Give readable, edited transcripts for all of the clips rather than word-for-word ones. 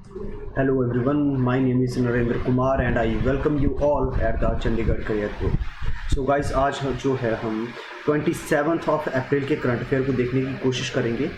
Hello everyone, my name is Narendra Kumar and I welcome you all at the Chandigarh Career Group. So guys, आज जो है हम 27 अप्रैल के current affair को देखने की कोशिश करेंगे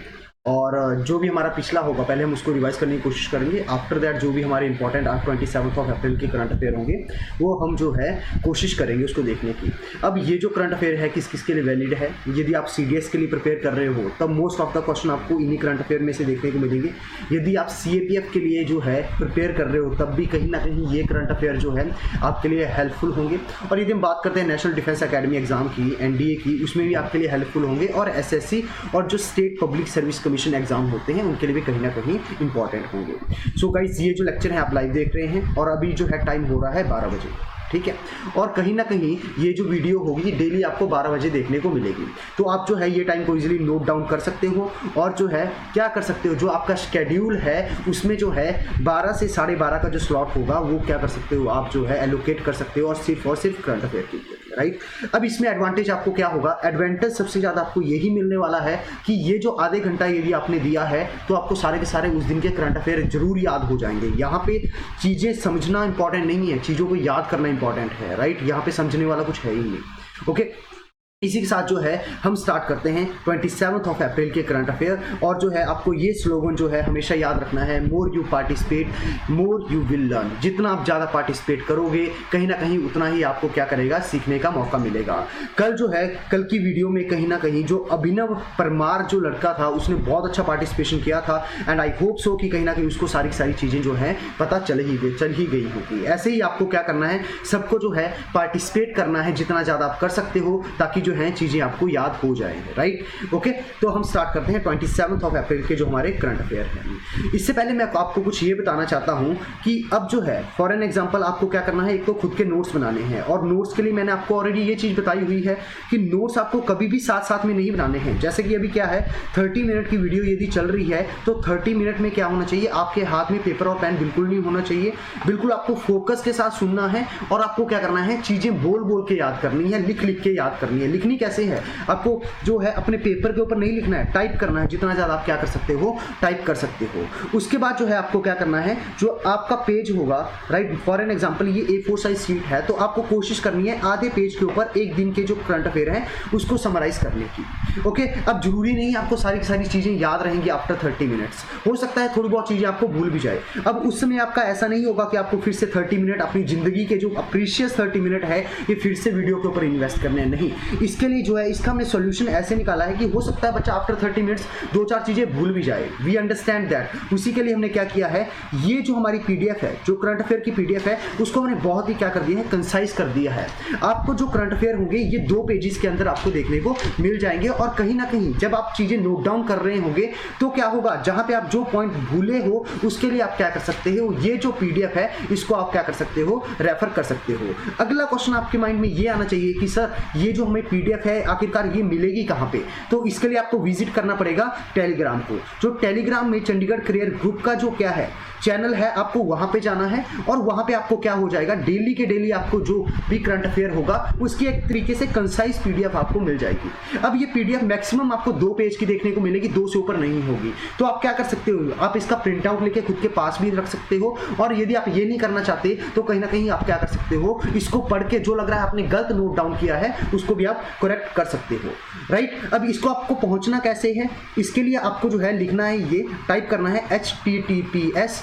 और जो भी हमारा पिछला होगा पहले हम उसको रिवाइज करने की कोशिश करेंगे। आफ्टर दैट जो भी हमारे इंपॉर्टेंट 27 अप्रैल के करंट अफेयर होंगे वो हम जो है कोशिश करेंगे उसको देखने की। अब ये जो करंट अफेयर है किस किस के लिए वैलिड है, यदि आप CDS के लिए प्रिपेयर कर रहे हो तब मोस्ट ऑफ द क्वेश्चन आपको इन्हीं करंट अफेयर में से देखने को मिलेंगे। यदि आप CAPF के लिए जो है प्रिपेयर कर रहे हो तब भी कहीं ना कहीं ये करंट अफेयर जो है आपके लिए हेल्पफुल होंगे। और यदि हम बात करते हैं नेशनल डिफेंस अकेडमी एग्जाम की, NDA की, उसमें भी आपके लिए हेल्पफुल होंगे और SSC और जो state public service commission exam होते हैं उनके लिए भी कहीं ना कहीं इंपॉर्टेंट होंगे। सो गाइस, ये जो लेक्चर है आप लाइव देख रहे हैं और अभी जो है टाइम हो रहा है 12 बजे, ठीक है। और कहीं ना कहीं ये जो वीडियो होगी डेली आपको 12 बजे देखने को मिलेगी, तो आप जो है ये टाइम को इजीली नोट डाउन कर सकते हो और जो है क्या कर सकते हो, जो आपका शेड्यूल है उसमें जो है 12 से 12:30 का जो स्लॉट होगा वो क्या कर सकते हो, आप जो है एलोकेट कर सकते हो और सिर्फ करंट अफेयर के लिए, राइट। अब इसमें एडवांटेज आपको क्या होगा, एडवांटेज सबसे ज़्यादा आपको यही मिलने वाला है कि ये जो आधे घंटा यदि आपने दिया है तो आपको सारे के सारे उस दिन के करंट अफेयर जरूर याद हो जाएंगे। यहाँ पे चीज़ें समझना इंपॉर्टेंट नहीं है, चीज़ों को याद करना इंपॉर्टेंट है, राइट। यहाँ पे समझने वाला कुछ है ही नहीं, ओके। इसी के साथ जो है हम स्टार्ट करते हैं 27 अप्रैल के करंट अफेयर। और जो है आपको ये स्लोगन जो है हमेशा याद रखना है, more you participate more you will learn. जितना आप ज़्यादा पार्टिसिपेट करोगे कहीं ना कहीं उतना ही आपको क्या करेगा, सीखने का मौका मिलेगा। कल जो है कल की वीडियो में कहीं ना कहीं जो अभिनव परमार जो लड़का था उसने बहुत अच्छा पार्टिसिपेशन किया था एंड आई होप सो कि कहीं ना कहीं उसको सारी चीज़ें जो हैं पता चल ही गई होगी। ऐसे ही आपको क्या करना है, सबको जो है पार्टिसिपेट करना है जितना ज़्यादा आप कर सकते हो ताकि जो है चीजें आपको याद हो जाए, राइट। ओके, तो हम स्टार्ट करते हैं 27 अप्रैल के जो हमारे करंट अफेयर हैं। इससे पहले मैं आपको कुछ ये बताना चाहता हूं कि अब जो है फॉर एन एग्जांपल आपको क्या करना है, एक तो खुद के नोट्स बनाने हैं और नोट्स के लिए मैंने आपको ऑलरेडी ये चीज बताई हुई है कि नोट्स आपको कभी भी साथ साथ में नहीं बनाने हैं। जैसे कि अभी क्या है 30 मिनट की वीडियो यदि चल रही है तो 30 मिनट में क्या होना चाहिए, आपके हाथ में पेपर और पेन बिल्कुल नहीं होना चाहिए, बिल्कुल आपको फोकस के साथ सुनना है और आपको क्या करना है, चीजें बोल बोल के याद करनी है, लिख लिख के याद करनी है। लिखनी कैसे है, आपको जो है अपने पेपर के ऊपर नहीं लिखना है, टाइप करना है। जितना ज़्यादा आप क्या कर सकते हो, टाइप कर सकते हो। उसके बाद जो है आपको क्या करना है, जो आपका पेज होगा, राइट, फॉर एन एग्जांपल ये A4 साइज शीट है तो आपको कोशिश करनी है आधे पेज के ऊपर एक दिन के जो करंट अफेयर हैं उसको समराइज करने की, ओके। अब जरूरी नहीं आपको सारी चीज़ें याद रहेंगी आफ्टर 30 मिनट्स, हो सकता है थोड़ी बहुत चीज़ें आपको भूल भी जाए। अब उस समय आपका ऐसा नहीं होगा कि आपको फिर से 30 मिनट अपनी ज़िंदगी के जो प्रीशियस 30 मिनट है ये फिर से वीडियो के ऊपर इन्वेस्ट करने हैं, नहीं। इसके लिए जो है इसका हमने सॉल्यूशन ऐसे निकाला है कि हो सकता है बच्चा आफ्टर 30 मिनट्स 2-4 चीजें भूल भी जाए, वी अंडरस्टैंड दैट। उसी के लिए हमने क्या किया है, ये जो हमारी PDF है, जो करंट अफेयर की PDF है उसको हमने बहुत ही क्या कर दिया है, कंसाइज कर दिया है। आपको जो करंट अफेयर होंगे ये 2 पेजेस के अंदर आपको देखने को मिल जाएंगे और कहीं ना कहीं जब आप चीजें नोट डाउन कर रहे होंगे तो क्या होगा, जहां पे आप जो पॉइंट भूले हो उसके लिए आप क्या कर सकते हो, ये जो PDF है इसको आप क्या कर सकते हो, रेफर कर सकते हो। अगला क्वेश्चन आपके माइंड में ये आना चाहिए कि सर ये जो हमें PDF है आखिरकार ये मिलेगी कहां पे, तो इसके लिए आपको विजिट करना पड़ेगा टेलीग्राम को। जो टेलीग्राम में चंडीगढ़ करियर ग्रुप का जो क्या है चैनल है, आपको वहां पे जाना है और वहां पे आपको क्या हो जाएगा, डेली के डेली आपको जो भी करंट अफेयर होगा उसकी एक तरीके से कंसाइज PDF आपको मिल जाएगी। अब ये PDF मैक्सिमम आपको 2 पेज की देखने को मिलेगी, 2 से ऊपर नहीं होगी। तो आप क्या कर सकते हो, आप इसका प्रिंट आउट लेके खुद के पास भी रख सकते हो और यदि आप ये नहीं करना चाहते तो कहीं ना कहीं आप क्या कर सकते हो, इसको पढ़ के जो लग रहा है आपने गलत नोट डाउन किया है उसको भी आप करेक्ट कर सकते हो, राइट। अब इसको आपको पहुंचना कैसे है, इसके लिए आपको जो है लिखना है, ये टाइप करना है https,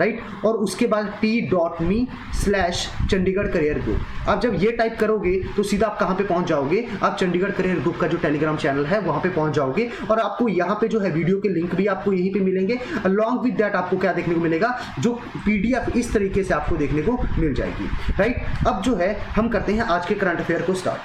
राइट, और उसके बाद t.me/चंडीगढ़ करियर ग्रुप। आप जब ये टाइप करोगे तो सीधा आप कहाँ पे पहुंच जाओगे, आप चंडीगढ़ करियर ग्रुप का जो टेलीग्राम चैनल है वहां पे पहुंच जाओगे और आपको यहाँ पे जो है वीडियो के लिंक भी आपको यहीं पे मिलेंगे। अलॉन्ग विद दैट आपको क्या देखने को मिलेगा, जो PDF इस तरीके से आपको देखने को मिल जाएगी, राइट। अब जो है हम करते हैं आज के करंट अफेयर को स्टार्ट।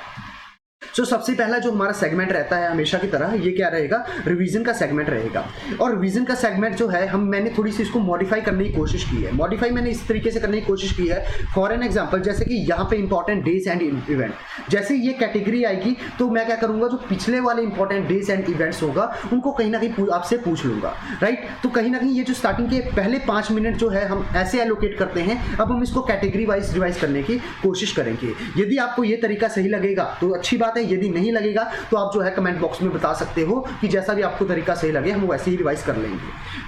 सबसे पहला जो हमारा सेगमेंट रहता है हमेशा की तरह, ये क्या रहेगा, रिवीजन का सेगमेंट रहेगा। और रिवीजन का सेगमेंट जो है मैंने थोड़ी सी इसको मॉडिफाई करने की कोशिश की है। मॉडिफाई मैंने इस तरीके से करने की कोशिश की है, फॉर एन एग्जांपल जैसे कि यहाँ पे इंपॉर्टेंट डेज एंड इवेंट, जैसे ये कैटेगरी आएगी तो मैं क्या करूँगा, जो पिछले वाले इंपॉर्टेंट डेज एंड इवेंट्स होगा उनको कहीं ना कहीं आपसे पूछ लूँगा, राइट। तो कहीं ना कहीं ये जो स्टार्टिंग के पहले 5 मिनट जो है हम ऐसे एलोकेट करते हैं, अब हम इसको कैटेगरी वाइज रिवाइज करने की कोशिश करेंगे। यदि आपको ये तरीका सही लगेगा तो अच्छी बात है, यदि नहीं लगेगा तो आप जो है कमेंट बॉक्स में बता सकते हो कि जैसा भी आपको तरीका सही लगे हम वैसे ही रिवाइज कर लेंगे,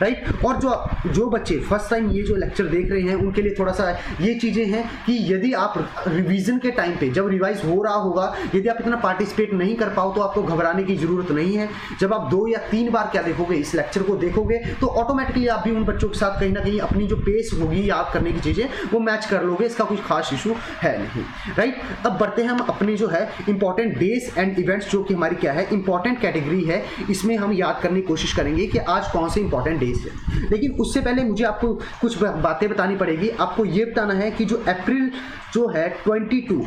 राइट। और जो बच्चे फर्स्ट टाइम ये जो लेक्चर देख रहे हैं उनके लिए थोड़ा सा ये चीज़ें हैं कि यदि आप रिवीजन के टाइम पे जब रिवाइज हो रहा होगा यदि आप इतना पार्टिसिपेट नहीं कर पाओ तो आपको घबराने की जरूरत नहीं है। जब आप 2 या 3 बार क्या देखोगे, इस लेक्चर को देखोगे तो ऑटोमेटिकली आप भी उन बच्चों के साथ कहीं ना कहीं अपनी जो पेस होगी याद करने की चीज़ें वो मैच कर लोगे, इसका कुछ खास इशू है नहीं, राइट। अब बढ़ते हैं हम अपने जो है इंपॉर्टेंट डेज एंड इवेंट्स, जो कि हमारी क्या है इंपॉर्टेंट कैटेगरी है, इसमें हम याद करने की कोशिश करेंगे कि आज कौन से इंपॉर्टेंट डेज है। लेकिन उससे पहले मुझे आपको कुछ बातें बतानी पड़ेगी। आपको ये बताना है कि जो अप्रैल जो है 22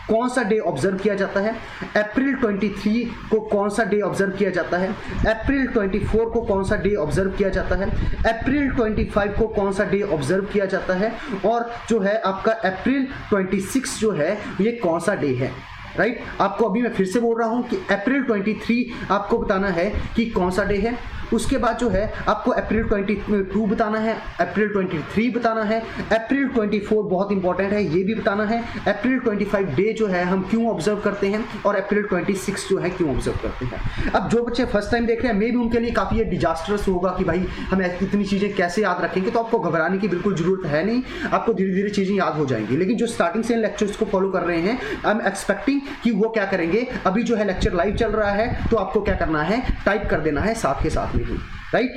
कौन सा डे ऑब्जर्व किया जाता है, अप्रैल 23 को कौन सा डे ऑब्जर्व किया जाता है, अप्रैल 24 को कौन सा डे ऑब्जर्व किया जाता है, अप्रैल 25 को कौन सा डे ऑब्जर्व किया जाता है, और जो है आपका अप्रैल 26 जो है ये कौन सा डे है, राइट। आपको अभी मैं फिर से बोल रहा हूं कि अप्रैल 23 आपको बताना है कि कौन सा डे है। उसके बाद जो है आपको अप्रैल 22 बताना है, अप्रैल 23 बताना है, अप्रैल 24 बहुत इंपॉर्टेंट है ये भी बताना है, अप्रैल 25 डे जो है हम क्यों ऑब्जर्व करते हैं, और अप्रैल 26 जो है क्यों ऑब्जर्व करते हैं। अब जो बच्चे फर्स्ट टाइम देख रहे हैं मे भी उनके लिए काफ़ी ये डिजास्टरस होगा कि भाई हम इतनी चीज़ें कैसे याद रखेंगे, तो आपको घबराने की बिल्कुल जरूरत है नहीं, आपको धीरे धीरे चीज़ें याद हो जाएंगी। लेकिन जो स्टार्टिंग से लेक्चर्स को फॉलो कर रहे हैं आई एम एक्सपेक्टिंग कि वो क्या करेंगे, अभी जो है लेक्चर लाइव चल रहा है तो आपको क्या करना है टाइप कर देना है साथ के साथ में ही, राइट।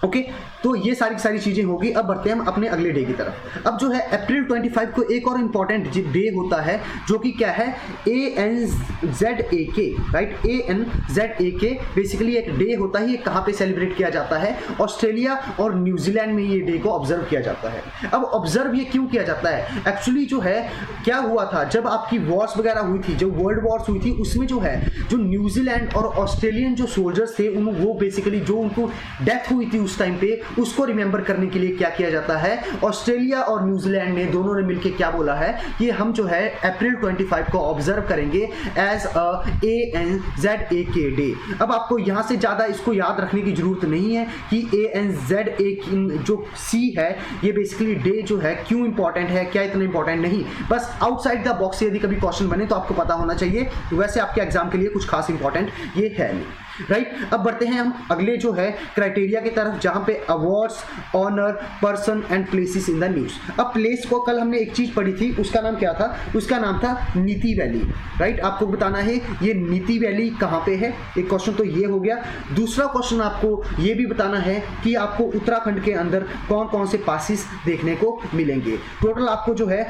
ओके, तो ये सारी चीजें होगी। अब बढ़ते हैं हम अपने अगले डे की तरफ। अब जो है अप्रैल 25 को एक और इंपॉर्टेंट डे होता है जो कि क्या है ANZAK, राइट। ANZAK बेसिकली एक डे होता है, ये कहाँ पे सेलिब्रेट किया जाता है, ऑस्ट्रेलिया और न्यूजीलैंड में ये डे को ऑब्जर्व किया जाता है। अब ऑब्जर्व ये क्यों किया जाता है, एक्चुअली जो है क्या हुआ था जब आपकी वॉर्स वगैरह हुई थी, जो वर्ल्ड वॉर्स हुई थी उसमें जो है जो न्यूजीलैंड और ऑस्ट्रेलियन जो सोल्जर्स थे वो बेसिकली जो उनको डेथ हुई थी उस टाइम पे उसको रिमेंबर करने के लिए क्या किया जाता है, ऑस्ट्रेलिया और न्यूजीलैंड ने दोनों ने मिलकर क्या बोला है कि हम जो है अप्रैल 25 को ऑब्जर्व करेंगे एज ANZAK डे। अब आपको यहां से ज्यादा इसको याद रखने की जरूरत नहीं है कि ANZAK जो C है ये बेसिकली डे जो है क्यों इंपॉर्टेंट है, क्या इतना इंपॉर्टेंट नहीं, बस आउटसाइड द बॉक्स यदि कभी क्वेश्चन बने तो आपको पता होना चाहिए, वैसे आपके एग्जाम के लिए कुछ खास इंपॉर्टेंट ये है नहीं, राइट। अब बढ़ते हैं हम अगले जो है क्राइटेरिया की तरफ जहां पे awards, honour, person and places in the news. अब प्लेस को कल हमने एक चीज पढ़ी थी, उसका नाम क्या था, उसका नाम था नीति वैली, राइट। आपको बताना है ये नीति वैली कहां पे है, एक क्वेश्चन तो ये हो गया। दूसरा क्वेश्चन आपको ये भी बताना है कि आपको उत्तराखंड के अंदर कौन कौन से पासिस देखने को मिलेंगे। टोटल आपको जो है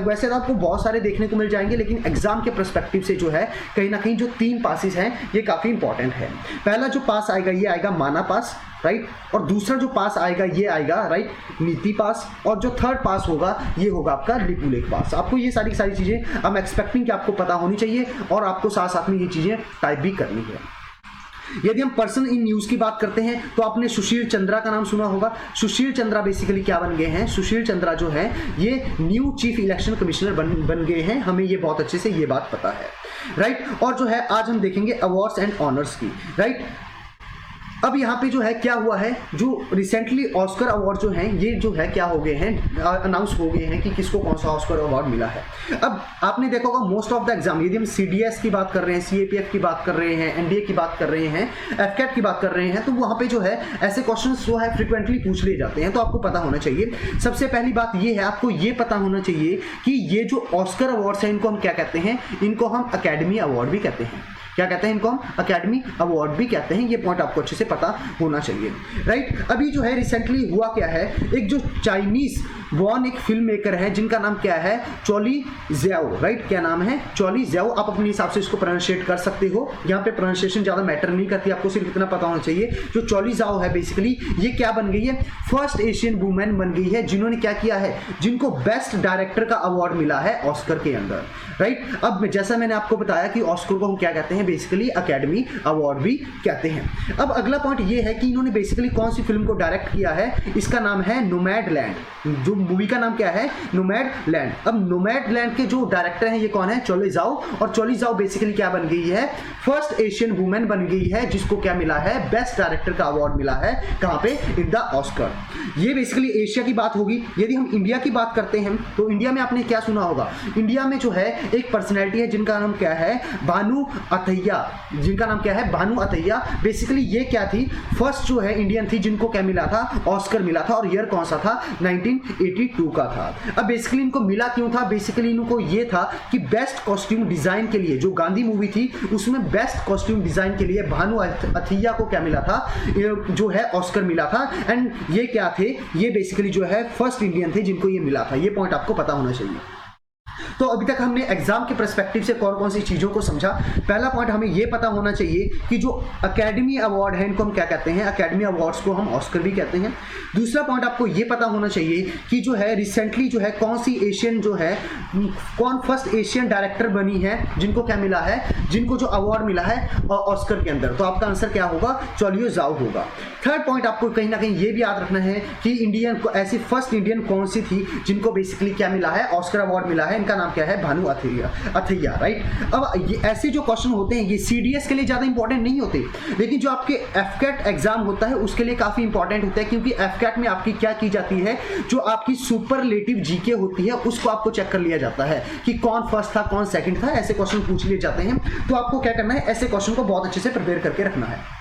वैसे तो आपको बहुत सारे देखने को मिल जाएंगे लेकिन एग्जाम के पर्सपेक्टिव से जो है कहीं ना कहीं जो 3 पासिस हैं ये काफी इंपॉर्टेंट है। पहला जो पास आएगा ये आएगा माना पास, राइट, और दूसरा जो पास आएगा ये आएगा राइट नीति पास, और जो थर्ड पास होगा ये होगा आपका लिपुलेख पास। आपको ये सारी चीजें हम एक्सपेक्टिंग कि आपको पता होनी चाहिए और आपको साथ साथ में ये चीजें टाइप भी करनी है। यदि हम पर्सन इन न्यूज की बात करते हैं तो आपने सुशील चंद्रा का नाम सुना होगा। सुशील चंद्रा बेसिकली क्या बन गए हैं, सुशील चंद्रा जो है ये न्यू चीफ इलेक्शन कमिश्नर बन गए हैं, हमें ये बहुत अच्छे से ये बात पता है, राइट। और जो है आज हम देखेंगे अवार्ड्स एंड ऑनर्स की, राइट। अब यहाँ पे जो है क्या हुआ है, जो रिसेंटली ऑस्कर अवार्ड जो हैं ये जो है क्या हो गए हैं, अनाउंस हो गए हैं कि किसको कौन सा ऑस्कर अवार्ड मिला है। अब आपने देखा होगा मोस्ट ऑफ द एग्जाम, यदि हम CDS की बात कर रहे हैं, CAPF की बात कर रहे हैं, NDA की बात कर रहे हैं, FCAT की बात कर रहे हैं, तो वहाँ पे जो है ऐसे क्वेश्चन जो है फ्रिक्वेंटली पूछ लिए जाते हैं, तो आपको पता होना चाहिए। सबसे पहली बात ये है, आपको ये पता होना चाहिए कि ये जो ऑस्कर अवार्ड्स हैं इनको हम क्या कहते हैं, इनको हम अकेडमी अवार्ड भी कहते हैं। क्या कहते हैं इनको हम, अकेडमी अवार्ड भी कहते हैं। ये पॉइंट आपको अच्छे से पता होना चाहिए, राइट। अभी जो है रिसेंटली हुआ क्या है, एक जो चाइनीज बॉर्न एक फिल्म मेकर है जिनका नाम क्या है, चोली ज़ियाओ, राइट। क्या नाम है, चोली ज़ियाओ। आप अपने हिसाब से इसको प्रोनाउंशिएट कर सकते हो, यहाँ पे प्रोनाउंसिएशन ज़्यादा मैटर नहीं करती, आपको सिर्फ इतना पता होना चाहिए। जो चोली ज़ियाओ है बेसिकली ये क्या बन गई है, फर्स्ट एशियन वुमेन बन गई है जिन्होंने क्या किया है, जिनको बेस्ट डायरेक्टर का अवार्ड मिला है ऑस्कर के अंदर, राइट। अब जैसा मैंने आपको बताया कि ऑस्कर को हम क्या कहते हैं, बेसिकली अकेडमी अवार्ड भी कहते हैं। अब अगला पॉइंट ये है कि इन्होंने बेसिकली कौन सी फिल्म को डायरेक्ट किया है, इसका नाम है नोमैडलैंड। जो मूवी का नाम क्या है, नोमैडलैंड। अब नोमैडलैंड के जो डायरेक्टर हैं ये कौन है, चोली जाओ। और चोली जाओ बेसिकली क्या बन गई है, फर्स्ट एशियन वुमेन बन गई है जिसको क्या मिला है, बेस्ट डायरेक्टर का अवार्ड मिला है। कहां पे, इन द ऑस्कर। ये बेसिकली एशिया की बात होगी। यदि हम इंडिया की बात करते हैं तो इंडिया में आपने क्या सुना होगा, इंडिया में जो है एक पर्सनैलिटी है जिनका नाम क्या है, भानु अथैया। जिनका नाम क्या है, भानु अथैया। बेसिकली ये क्या थी, फर्स्ट जो है इंडियन थी जिनको क्या मिला था, ऑस्कर मिला था। और ईयर कौन सा था, 1982 का था। अब बेसिकली इनको मिला क्यों था, बेसिकली इनको ये था कि बेस्ट कॉस्ट्यूम डिजाइन के लिए, जो गांधी मूवी थी उसमें बेस्ट कॉस्ट्यूम डिजाइन के लिए भानु अथैया को क्या मिला था, जो है ऑस्कर मिला था। एंड ये क्या थे, ये बेसिकली जो है फर्स्ट इंडियन थे जिनको ये मिला था। ये पॉइंट आपको पता होना चाहिए। तो अभी तक हमने एग्जाम के पर्सपेक्टिव से कौन कौन सी चीज़ों को समझा। पहला पॉइंट हमें यह पता होना चाहिए कि जो अकेडमी अवार्ड है इनको हम क्या कहते हैं, अकेडमी अवार्ड्स को हम ऑस्कर भी कहते हैं। दूसरा पॉइंट आपको यह पता होना चाहिए कि जो है रिसेंटली जो है कौन सी एशियन जो है, कौन फर्स्ट एशियन डायरेक्टर बनी है जिनको क्या मिला है, जिनको जो अवार्ड मिला है ऑस्कर के अंदर। तो आपका आंसर क्या होगा, चोलियो जाओ होगा। थर्ड पॉइंट आपको कहीं ना कहीं ये भी याद रखना है कि इंडियन को ऐसी फर्स्ट इंडियन कौन सी थी जिनको बेसिकली क्या मिला है, ऑस्कर अवार्ड मिला है। इनका नाम क्या है, भानु अथैया, राइट। अब ये ऐसे जो क्वेश्चन होते हैं ये सीडीएस के लिए ज्यादा इंपॉर्टेंट नहीं होते, लेकिन जो आपके एफकेट एग्जाम होता है उसके लिए काफी इंपॉर्टेंट होता है, क्योंकि एफकेट में आपकी क्या की जाती है, जो आपकी सुपरलेटिव जीके होती है उसको आपको चेक कर लिया जाता है कि कौन फर्स्ट था, कौन सेकंड था। ऐसे क्वेश्चन पूछ लिए जाते हैं। तो आपको क्या करना है, ऐसे क्वेश्चन को बहुत अच्छे से प्रिपेयर करके रखना है।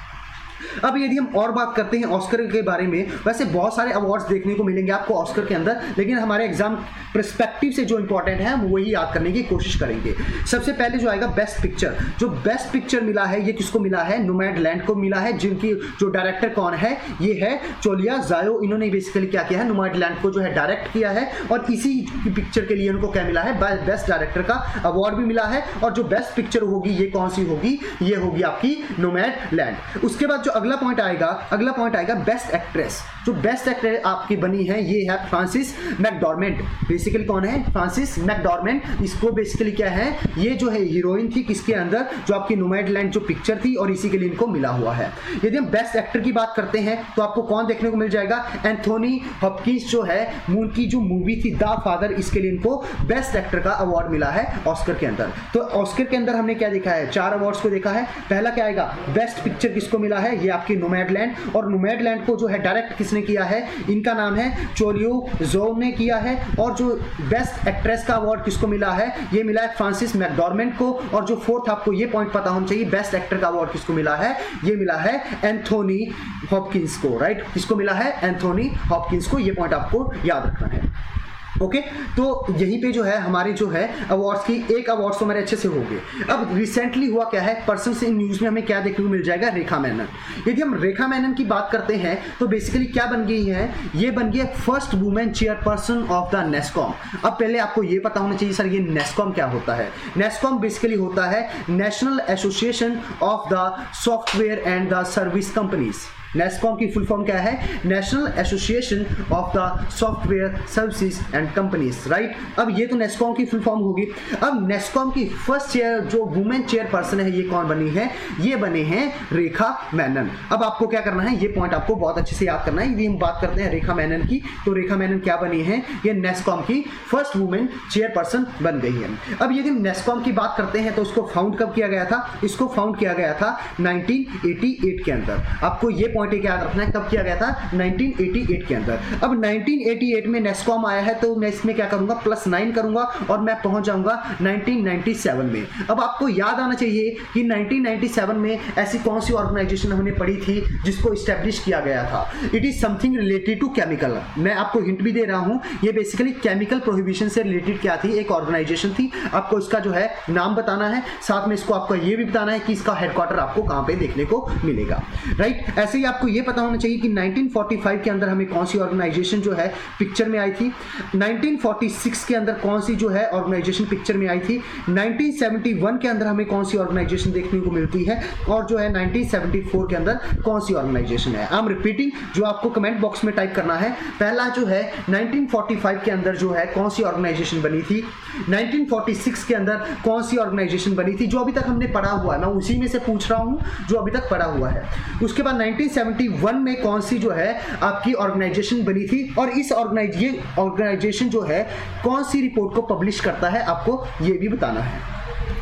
अब यदि हम और बात करते हैं ऑस्कर के बारे में, वैसे बहुत सारे अवार्ड्स देखने को मिलेंगे आपको ऑस्कर के अंदर, लेकिन हमारे एग्जाम पर्सपेक्टिव से जो इंपॉर्टेंट है हम वही याद करने की कोशिश करेंगे। सबसे पहले जो आएगा बेस्ट पिक्चर। जो बेस्ट पिक्चर मिला है ये किसको मिला है, नोमैडलैंड को मिला है, जिनकी जो डायरेक्टर कौन है, ये है चोलिया जाओ। इन्होंने बेसिकली क्या किया है, नोमैडलैंड को जो है डायरेक्ट किया है और इसी पिक्चर के लिए उनको क्या मिला है, बेस्ट डायरेक्टर का अवार्ड भी मिला है। और जो बेस्ट पिक्चर होगी ये कौन सी होगी, ये होगी आपकी नोमैडलैंड। उसके बाद जो अगला पॉइंट आएगा बेस्ट एक्ट्रेस। जो बेस्ट एक्ट्रेस आपकी बनी है ये है फ्रांसिस मैकडॉर्मेंट। बेसिकली कौन है, फ्रांसिस मैकडॉर्मेंट। इसको बेसिकली क्या है, ये जो है हीरोइन थी किसके अंदर, जो आपकी नोमैडलैंड जो पिक्चर थी, और इसी के लिए इनको मिला हुआ है। यदि हम बेस्ट एक्टर की बात करते हैं तो आपको कौन देखने को मिल जाएगा, एंथोनी हॉपकिंस जो है, मून की जो मूवी थी द फादर, इसके लिए इनको बेस्ट एक्टर का अवार्ड मिला है ऑस्कर के अंदर। तो ऑस्कर के अंदर हमने क्या देखा है, 4 अवार्ड्स को देखा है। पहला क्या आएगा, बेस्ट पिक्चर किसको मिला है, ये आपकी नोमैडलैंड। और नोमैडलैंड को जो है डायरेक्ट किसने किया है, इनका नाम है चोलियो जाओ ने किया है। और जो बेस्ट एक्ट्रेस का अवार्ड किसको मिला है, ये मिला है फ्रांसिस मैकडॉर्मेंट को। और जो फोर्थ आपको ये पॉइंट पता होना चाहिए, बेस्ट एक्टर का अवार्ड किसको मिला है, ये मिला है एंथोनी हॉपकिंस को, राइट। किसको मिला है, एंथोनी हॉपकिंस को। ये पॉइंट आपको याद रखना है। ओके तो यहीं पे जो है हमारे जो है अवार्ड्स की एक अवार्ड्स तो हमारे अच्छे से हो गए। अब रिसेंटली हुआ क्या है, पर्सन से न्यूज़ में हमें क्या देखने को मिल जाएगा, रेखा मेनन। यदि हम रेखा मेनन की बात करते हैं तो बेसिकली क्या बन गई है, ये बन गई है first women chairperson of the NASSCOM. अब पहले आपको ये पता होना चाहिए सर ये नेस्कॉम क्या होता है। नेस्कॉम बेसिकली होता है national association of the software and the service companies. NASSCOM की फुल फॉर्म क्या है, national association of the software services and companies, right. अब ये तो नेस्कॉम की फुल फॉर्म होगी। अब नेस्कॉम की फर्स्ट चेयर जो वुमेन चेयरपर्सन है ये कौन बनी है, ये बने हैं रेखा मेनन। अब आपको क्या करना है, ये पॉइंट आपको बहुत अच्छे से याद करना है। यदि हम बात करते हैं रेखा मेनन की, तो रेखा मेनन क्या बनी है, ये नेस्कॉम की फर्स्ट वुमेन चेयरपर्सन बन गई है। अब यदि हम नेस्कॉम की बात करते हैं तो उसको फाउंड कब किया गया था, इसको फाउंड किया गया था 1988 के अंदर। आपको ये पॉइंट एक याद रखना है, कब किया गया था, 1988 के अंदर। अब 1988 में नेस्कॉम आया है तो मैं इसमें क्या करूंगा, +9 करूंगा और मैं पहुंच जाऊंगा 1997 में। अब आपको याद आना चाहिए कि 1997 में ऐसी कौन सी ऑर्गेनाइजेशन हमने पढ़ी थी जिसको इस्टेब्लिश किया गया था। It is something related to chemical. मैं आपको हिंट भी दे रहा हूं, ये बेसिकली केमिकल प्रोहिबिशन से रिलेटेड क्या थी, एक ऑर्गेनाइजेशन थी। आपको इसका जो है नाम बताना है, साथ में इसको आपको ये भी बताना है कि इसका हेडक्वार्टर आपको कहां पे देखने को मिलेगा, राइट। ऐसे ही आपको ये पता होना चाहिए कि 1945 के अंदर हमें कौन सी ऑर्गेनाइजेशन जो है पिक्चर में आई थी, 1946 के अंदर कौन सी जो है ऑर्गेनाइजेशन पिक्चर में आई थी, 1971 के अंदर हमें कौन सी ऑर्गेनाइजेशन देखने को मिलती है, और जो है 1974 के अंदर कौन सी ऑर्गेनाइजेशन है। आई एम रिपीटिंग, जो आपको कमेंट बॉक्स में टाइप करना है, पहला जो है 1945 के अंदर जो है कौन सी ऑर्गेनाइजेशन बनी थी, 1946 के अंदर कौन सी ऑर्गेनाइजेशन बनी थी, जो अभी तक हमने पढ़ा हुआ है, मैं उसी में से पूछ रहा हूं जो अभी तक पढ़ा हुआ है। उसके बाद 1971 में कौन सी जो है आपकी ऑर्गेनाइजेशन बनी थी, और इस ऑर्गेनाइजेशन जो है कौन सी रिपोर्ट को पब्लिश करता है, आपको ये भी बताना है।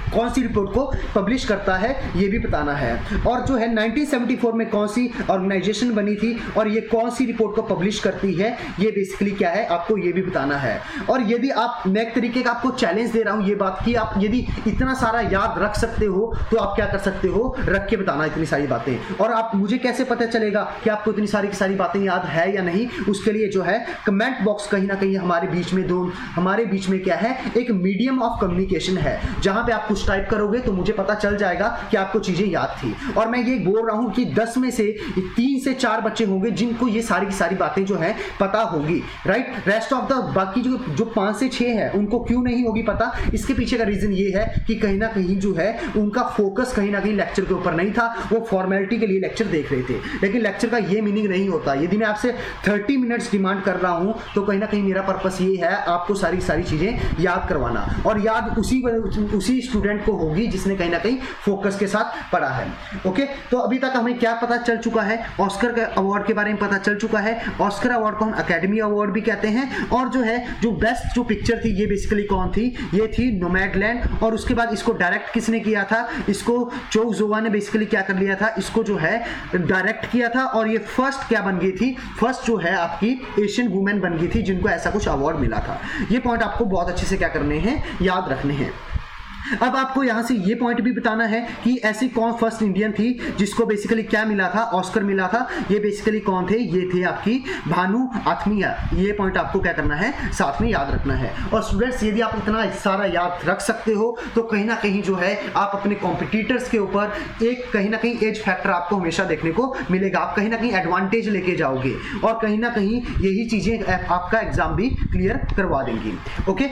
कौन सी रिपोर्ट को पब्लिश करता है ये भी बताना है। और जो है 1974 में कौन सी ऑर्गेनाइजेशन बनी थी और ये कौन सी रिपोर्ट को पब्लिश करती है, ये बेसिकली क्या है आपको ये भी बताना है। और यदि आप, मैं एक तरीके का आपको चैलेंज दे रहा हूं ये बात कि आप यदि इतना सारा याद रख सकते हो तो आप क्या कर सकते हो, रख के बताना इतनी सारी बातें। और आप, मुझे कैसे पता चलेगा कि आपको इतनी सारी की सारी बातें याद है या नहीं, उसके लिए जो है कमेंट बॉक्स कहीं ना कहीं हमारे बीच में क्या है, एक मीडियम ऑफ कम्युनिकेशन है, जहां पे आप टाइप करोगे तो मुझे पता चल जाएगा कि आपको चीजें याद थी। और मैं ये बोल रहा हूं कि 10 में से 3 से 4 बच्चे होंगे जिनको ये सारी की सारी बातें जो है पता होगी, राइट। रेस्ट ऑफ द बाकी जो 5 से 6 है उनको क्यों नहीं होगी पता, इसके पीछे का रीजन ये है कि कहीं ना कहीं जो है उनका फोकस कहीं ना कहीं लेक्चर के ऊपर नहीं था, वो फॉर्मेलिटी के लिए लेक्चर देख रहे थे। लेकिन लेक्चर का ये मीनिंग नहीं होता। यदि मैं आपसे 30 मिनट्स डिमांड कर रहा हूं तो कहीं ना कहीं मेरा पर्पस ये है आपको सारी चीजें याद करवाना, और याद उसी स्टूडेंट को होगी जिसने कहीं ना कहीं फोकस के साथ पढ़ा है। ओके, तो अभी तक हमें क्या पता चल चुका है, ऑस्कर के अवार्ड के बारे में पता चल चुका है। ऑस्कर अवार्ड को हम अकेडमी अवार्ड भी कहते हैं। और जो है जो बेस्ट जो पिक्चर थी ये बेसिकली कौन थी, ये थी नोमैडलैंड। और उसके बाद इसको डायरेक्ट किसने किया था, इसको चोंग जोवा ने बेसिकली क्या कर लिया था, इसको जो है डायरेक्ट किया था। और ये फर्स्ट क्या बन गई थी, फर्स्ट जो है आपकी एशियन वुमेन बन गई थी जिनको ऐसा कुछ अवार्ड मिला था। ये पॉइंट आपको बहुत अच्छे से क्या करने हैं, याद रखने हैं। अब आपको यहां से ये पॉइंट भी बताना है कि ऐसी कौन फर्स्ट इंडियन थी जिसको बेसिकली क्या मिला था, ऑस्कर मिला था। ये बेसिकली कौन थे, ये थे आपकी भानु आत्मिया। ये पॉइंट आपको क्या करना है, साथ में याद रखना है। और स्टूडेंट्स, यदि आप इतना सारा याद रख सकते हो तो कहीं ना कहीं जो है आप अपने कॉम्पिटिटर्स के ऊपर एक कहीं ना कहीं एज फैक्टर आपको हमेशा देखने को मिलेगा। आप कहीं ना कहीं एडवांटेज लेके जाओगे और कहीं ना कहीं यही चीजें आपका एग्जाम भी क्लियर करवा देंगी। ओके,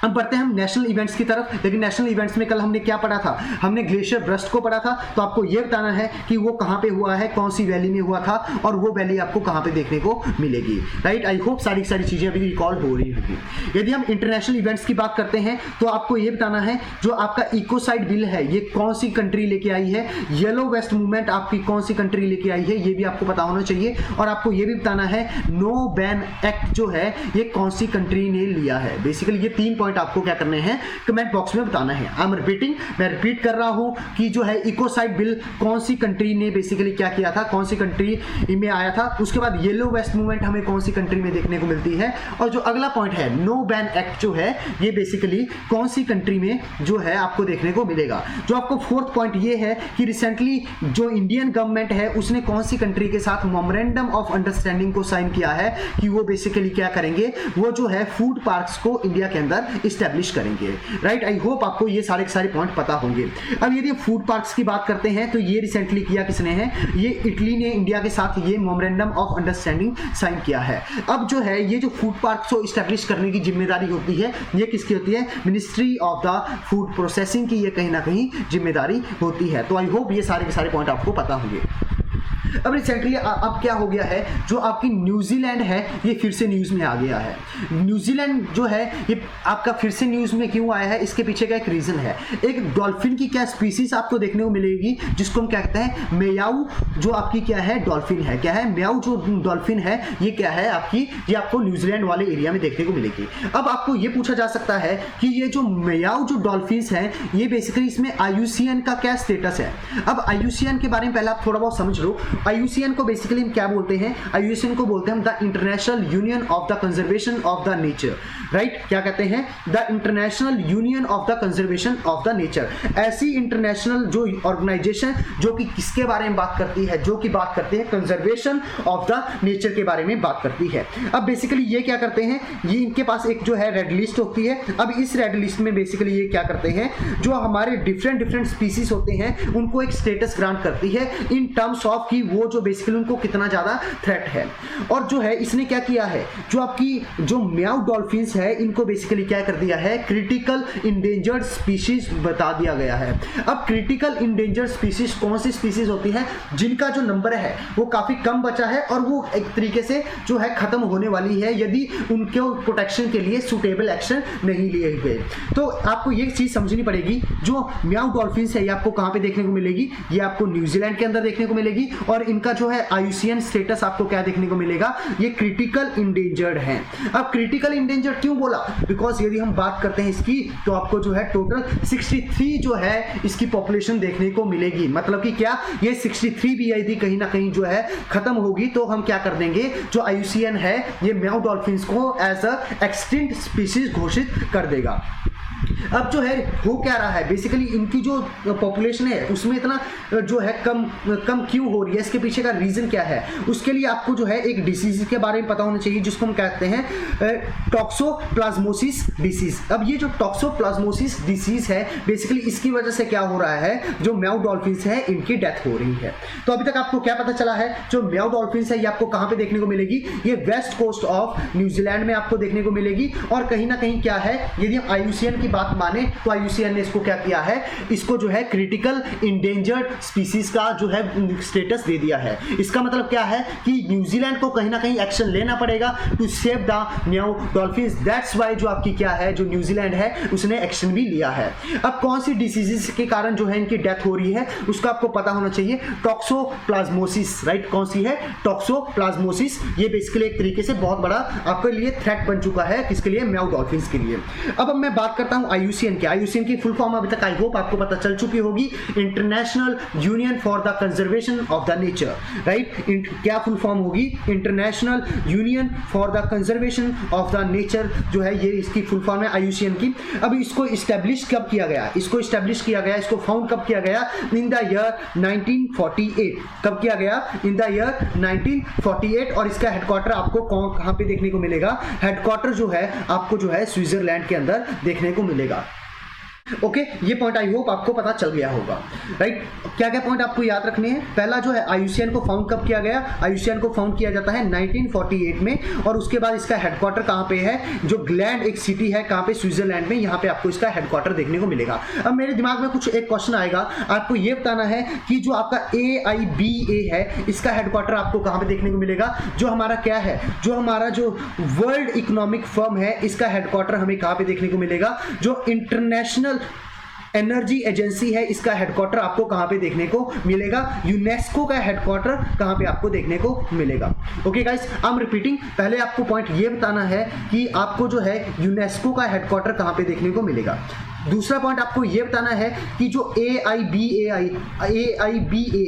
अब बढ़ते हैं हम नेशनल इवेंट्स की तरफ। लेकिन नेशनल इवेंट्स में कल हमने क्या पढ़ा था, हमने ग्लेशियर बर्स्ट को पढ़ा था। तो आपको यह बताना है कि वो कहां पे हुआ है, कौन सी वैली में हुआ था, और वो वैली आपको कहां पे देखने को मिलेगी, राइट। आई होप सारी चीजें अभी रिकॉल हो रही होगी। यदि हम इंटरनेशनल इवेंट्स की बात करते हैं तो आपको यह बताना है जो आपका इकोसाइड बिल है ये कौन सी कंट्री लेके आई है, येलो वेस्ट मूवमेंट आपकी कौन सी कंट्री लेके आई है, ये भी आपको पता होना चाहिए। और आपको यह भी बताना है नो बैन एक्ट जो है ये कौन सी कंट्री ने लिया है। बेसिकली ये 3 पॉइंट आपको क्या करने हैं, कमेंट बॉक्स में बताना है। आई एम रिपीटिंग, मैं रिपीट कर रहा हूं कि जो है इकोसाइड बिल कौन सी कंट्री ने बेसिकली क्या किया था, कौन सी कंट्री में आया था। उसके बाद येलो वेस्ट मूवमेंट हमें कौन सी कंट्री में देखने को मिलती है। और जो अगला पॉइंट है नो बैन एक्ट जो है ये बेसिकली कौन सी कंट्री में जो है आपको देखने को मिलेगा। जो आपको 4th पॉइंट ये है कि रिसेंटली जो इंडियन गवर्नमेंट है उसने कौन सी कंट्री के साथ मेमोरेंडम ऑफ अंडरस्टैंडिंग को साइन किया है कि वो बेसिकली क्या करेंगे, वो जो है फूड पार्क्स को इंडिया के अंदर इस्टेब्लिश करेंगे, राइट। आई होप आपको ये सारे पॉइंट पता होंगे। अब यदि फूड पार्क्स की बात करते हैं तो ये रिसेंटली किया किसने है, ये इटली ने इंडिया के साथ ये मेमोरेंडम ऑफ अंडरस्टैंडिंग साइन किया है। अब जो है ये जो फूड पार्क्स को इस्टेब्लिश करने की जिम्मेदारी होती है ये किसकी होती है, ministry of the food processing की ये कहीं ना कहीं जिम्मेदारी होती है। तो आई होप ये सारे के सारे पॉइंट आपको पता होंगे। अब रिसेंटली अब क्या हो गया है, जो आपकी न्यूजीलैंड है ये फिर से न्यूज़ में आ गया है। न्यूजीलैंड जो है ये आपका फिर से न्यूज़ में क्यों आया है, इसके पीछे का एक रीज़न है। एक डॉल्फिन की क्या स्पीसीज आपको देखने को मिलेगी जिसको हम क्या कहते हैं, मेयाऊ, जो आपकी क्या है डॉल्फिन है। क्या है, मेयाऊ जो डॉल्फिन है ये क्या है आपकी, ये आपको न्यूजीलैंड वाले एरिया में देखने को मिलेगी। अब आपको ये पूछा जा सकता है कि ये जो मेयाऊ जो डॉल्फिन्स हैं ये बेसिकली इसमें IUCN का क्या स्टेटस है। अब IUCN के बारे में पहले आप थोड़ा बहुत समझ लो। IUCN को बेसिकली हम क्या बोलते हैं, IUCN को बोलते हैं हम the international union of the conservation of the nature. Right, क्या कहते हैं, the international union of the conservation of the nature. ऐसी इंटरनेशनल जो ऑर्गेनाइजेशन जो कि किसके बारे में बात करती है, जो कि बात करती है कंजर्वेशन ऑफ द नेचर के बारे में बात करती है। अब बेसिकली ये क्या करते हैं, ये इनके पास एक जो है रेड लिस्ट होती है। अब इस रेड लिस्ट में बेसिकली ये क्या करते हैं, जो हमारे डिफरेंट स्पीसीज होते हैं उनको एक स्टेटस ग्रांट करती है इन टर्म्स ऑफ कि वो जो बेसिकली उनको कितना ज्यादा थ्रेट है। और जो है इसने क्या किया है, जो आपकी जो म्याऊ डॉल्फिन्स है इनको बेसिकली क्या कर दिया है, क्रिटिकल इंडेंजर्ड स्पीशीज बता दिया गया है। अब क्रिटिकल इंडेंजर्ड स्पीशीज कौन सी स्पीशीज होती है, जिनका जो नंबर है वो काफी कम बचा है और वो एक तरीके से जो है खत्म होने वाली है यदि उनके प्रोटेक्शन के लिए सुटेबल एक्शन नहीं लिए गए। तो आपको ये चीज समझनी पड़ेगी, जो म्याऊ डॉल्फिन्स है ये आपको कहां पे देखने को मिलेगी, ये आपको न्यूजीलैंड के अंदर देखने को मिलेगी और इनका जो है IUCN स्टेटस आपको क्या देखने को मिलेगा, ये क्रिटिकल इंडेंजर्ड है। अब क्रिटिकल इंडेंजर्ड क्यों बोला, बिकॉज यदि हम बात करते हैं इसकी तो आपको जो है टोटल 63 जो है इसकी पॉपुलेशन देखने को मिलेगी। मतलब कि क्या, ये 63 भी यदि कहीं ना कहीं जो है खत्म होगी तो हम क्या कर देंगे, जो IUCN है ये म्याऊ डॉल्फिन्स को एज अ एक्सटिंक्ट स्पीशीज घोषित कर देगा। अब जो है हो क्या रहा है, बेसिकली इनकी जो पॉपुलेशन है उसमें इतना जो है कम क्यों हो रही है, इसके पीछे का रीजन क्या है, उसके लिए आपको जो है एक डिसीज के बारे में पता होना चाहिए जिसको हम कहते हैं टॉक्सोप्लाज्मोसिस डिसीज। अब ये जो टॉक्सोप्लाज्मोसिस डिसीज है बेसिकली इसकी वजह से क्या हो रहा है, जो म्याऊ डॉल्फिन्स है इनकी डेथ हो रही है। तो अभी तक आपको क्या पता चला है, जो म्याऊ डॉल्फिन्स है ये आपको कहां पे देखने को मिलेगी, ये वेस्ट कोस्ट ऑफ न्यूजीलैंड में आपको देखने को मिलेगी। और कहीं ना कहीं क्या है, यदि हम IUCN की बात माने तो IUCN ने इसको क्या किया है, इसको जो है क्रिटिकल इंडेंजर्ड स्पीसीज का जो है स्टेटस दे दिया है। इसका मतलब क्या है कि न्यूजीलैंड को कहीं ना कहीं एक्शन लेना पड़ेगा to save the Maui dolphins. That's why जो आपकी क्या है, जो न्यूजीलैंड है उसने एक्शन भी लिया है। अब कौन सी डिसीजेस के कारण जो है इनकी डेथ हो रही है उसका आपको पता होना चाहिए, टॉक्सोप्लाज्मोसिस, राइट, कौन सी है, टॉक्सोप्लाज्मोसिस। ये बेसिकली एक तरीके से बहुत बड़ा आपके लिए थ्रेट बन चुका है, किसके लिए, म्याऊ डॉल्फिन्स के लिए। अब मैं बात करता हूं IUCN की फुल फॉर्म अभी तक आई होप आपको पता चल चुकी होगी, international union for the conservation of the nature, right. क्या फुल फॉर्म होगी, international union for the conservation of the nature जो है ये इसकी फुल फॉर्म है IUCN की। अब इसको इस्टेब्लिश कब किया गया, इसको इस्टेब्लिश किया गया, इसको फाउंड कब किया गया, इन द ईयर 1948। कब किया गया, इन द ईयर 1948। और इसका हेडक्वार्टर आपको कहां पे देखने को मिलेगा, हेडक्वार्टर जो है आपको जो है स्विट्जरलैंड के अंदर देखने को मिलेगा। ओके, ये पॉइंट आई होप आपको पता चल गया होगा, राइट। क्या क्या पॉइंट आपको याद रखने हैं, पहला जो है IUCN को फाउंड कब किया गया, IUCN को फाउंड किया जाता है 1948 में। और उसके बाद इसका हेडक्वार्टर कहाँ पे है, जो ग्लैंड एक सिटी है कहाँ पे, स्विट्जरलैंड में, यहाँ पे आपको इसका हेडक्वार्टर देखने को मिलेगा। अब मेरे दिमाग में कुछ एक क्वेश्चन आएगा, आपको ये बताना है कि जो आपका AIBA है इसका हेडक्वार्टर आपको कहाँ पे देखने को मिलेगा, जो हमारा क्या है, जो हमारा जो वर्ल्ड इकोनॉमिक फर्म है इसका हेडक्वार्टर हमें कहाँ पे देखने को मिलेगा, जो इंटरनेशनल एनर्जी एजेंसी है इसका हेडक्वार्टर आपको कहां पे देखने को मिलेगा, यूनेस्को का हेडक्वार्टर कहां पे आपको देखने को मिलेगा। Okay guys, I am repeating, पहले आपको पॉइंट ये बताना है कि आपको जो है यूनेस्को का हेडक्वार्टर कहां पे देखने को मिलेगा। दूसरा पॉइंट आपको ये बताना है कि जो AIBA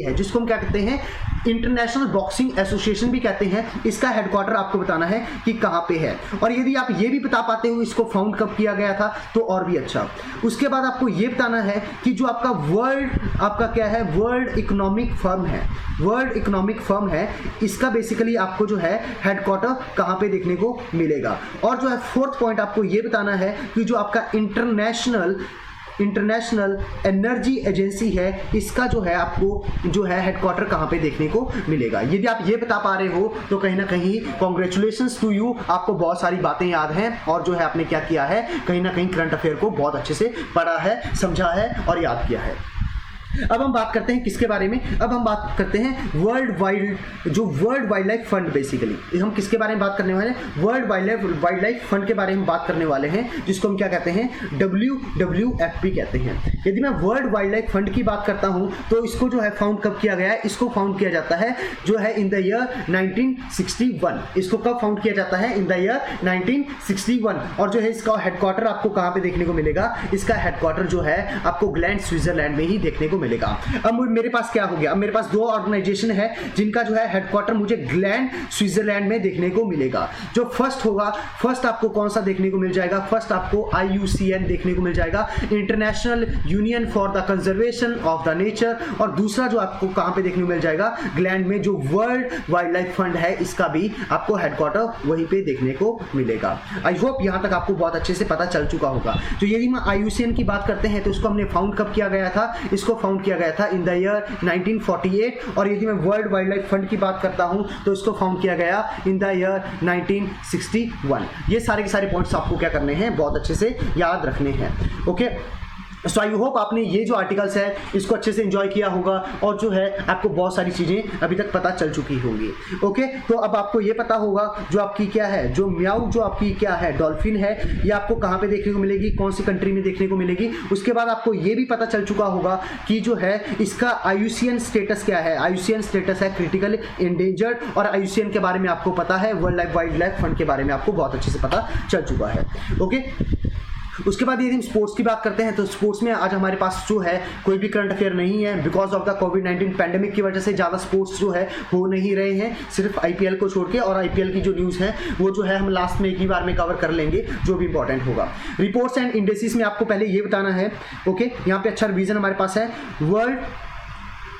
है जिसको हम क्या कहते हैं, इंटरनेशनल बॉक्सिंग एसोसिएशन भी कहते हैं, इसका हेडक्वार्टर आपको बताना है कि कहां पे है। और यदि आप ये भी बता पाते हो इसको फाउंड कब किया गया था तो और भी अच्छा। उसके बाद आपको ये बताना है कि जो आपका आपका क्या है, वर्ल्ड इकोनॉमिक फर्म है, वर्ल्ड इकोनॉमिक फर्म है, इसका बेसिकली आपको जो है हेडक्वार्टर कहां पे देखने को मिलेगा। और जो है फोर्थ पॉइंट आपको ये बताना है कि जो आपका इंटरनेशनल एनर्जी एजेंसी है इसका जो है आपको जो है हेडक्वार्टर कहां पे देखने को मिलेगा। यदि आप ये बता पा रहे हो तो कहीं ना कहीं कॉन्ग्रेचुलेशंस टू यू, आपको बहुत सारी बातें याद हैं और जो है आपने क्या किया है, कहीं ना कहीं करंट अफेयर को बहुत अच्छे से पढ़ा है, समझा है और याद किया है। अब हम बात करते हैं किसके बारे में, अब हम बात करते हैं world wild life fund. Basically हम किसके बारे में बात करने वाले हैं, वर्ल्ड वाइल्ड लाइफ फंड के बारे में बात करने वाले हैं, जिसको हम क्या कहते हैं, WWFP कहते हैं। यदि मैं वर्ल्ड वाइल्ड लाइफ फंड की बात करता हूं तो इसको जो है फाउंड कब किया गया है, इसको फाउंड किया जाता है जो है इन द ईयर 1961। इसको कब फाउंड किया जाता है, इन द ईयर 1961। और जो है इसका हेडक्वार्टर आपको कहां पे देखने को मिलेगा, इसका हेडक्वार्टर जो है आपको ग्लैंड स्विट्जरलैंड में ही देखने को मिलेगा। अब मेरे पास क्या हो गया, अब मेरे पास दो ऑर्गेनाइजेशन है जिनका जो है हेडक्वार्टर मुझे ग्लैंड स्विट्जरलैंड में देखने को मिलेगा। जो फर्स्ट होगा, फर्स्ट आपको कौन सा देखने को मिल जाएगा, फर्स्ट आपको IUCN देखने को मिल जाएगा, international union for the conservation of the nature, और दूसरा जो आपको कहां पे देखने को मिल जाएगा, ग्लैंड में, जो वर्ल्ड वाइल्ड लाइफ फंड है, इसका भी आपको हेडक्वार्टर वहीं पे देखने को मिलेगा। आई होप यहां तक आपको बहुत अच्छे से पता चल चुका होगा। तो यदि हम IUCN की बात करते हैं तो इसको हमने फाउंड कब किया गया था, इसको फाउंड किया गया था इन द ईयर 1948, और यदि मैं वर्ल्ड वाइल्ड लाइफ फंड की बात करता हूं तो इसको फाउंड किया गया इन द ईयर 1961। ये सारे के सारे पॉइंट्स आपको क्या करने हैं, बहुत अच्छे से याद रखने हैं। ओके, सो आई होप आपने ये जो आर्टिकल्स है इसको अच्छे से एंजॉय किया होगा, और जो है आपको बहुत सारी चीज़ें अभी तक पता चल चुकी होंगी। ओके, तो अब आपको ये पता होगा जो आपकी क्या है, जो म्याऊ जो आपकी क्या है डॉल्फिन है, ये आपको कहाँ पे देखने को मिलेगी, कौन सी कंट्री में देखने को मिलेगी। उसके बाद आपको ये भी पता चल चुका होगा कि जो है इसका IUCN स्टेटस क्या है। IUCN स्टेटस है क्रिटिकल इंडेंजर्ड, और IUCN के बारे में आपको पता है, वर्ल्ड वाइल्ड लाइफ फंड के बारे में आपको बहुत अच्छे से पता चल चुका है। ओके, उसके बाद यदि हम स्पोर्ट्स की बात करते हैं तो स्पोर्ट्स में आज हमारे पास जो है कोई भी करंट अफेयर नहीं है, because of the covid pandemic की वजह से ज़्यादा स्पोर्ट्स जो है हो नहीं रहे हैं, सिर्फ IPL को छोड़ के, और IPL की जो न्यूज़ है वो जो है हम लास्ट में एक ही बार में कवर कर लेंगे जो भी इंपॉर्टेंट होगा। रिपोर्ट्स एंड इंडेक्सेस में आपको पहले ये बताना है। ओके, यहाँ पे अच्छा रिवीजन हमारे पास है। वर्ल्ड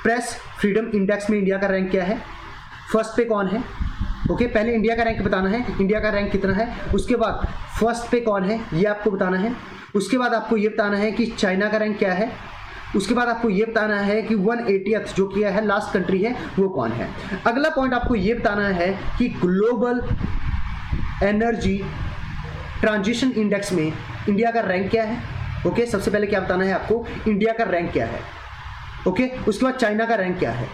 प्रेस फ्रीडम इंडेक्स में इंडिया का रैंक क्या है, फर्स्ट पे कौन है। ओके, पहले इंडिया का रैंक बताना है, इंडिया का रैंक कितना है। उसके बाद फर्स्ट पे कौन है ये आपको बताना है। उसके बाद आपको ये बताना है कि चाइना का रैंक क्या है। उसके बाद आपको ये बताना है कि 180th जो किया है लास्ट कंट्री है वो कौन है। अगला पॉइंट आपको ये बताना है कि ग्लोबल एनर्जी ट्रांजिशन इंडेक्स में इंडिया का रैंक क्या है। ओके, सबसे पहले क्या बताना है आपको, इंडिया का रैंक क्या है। ओके, उसके बाद चाइना का रैंक क्या है।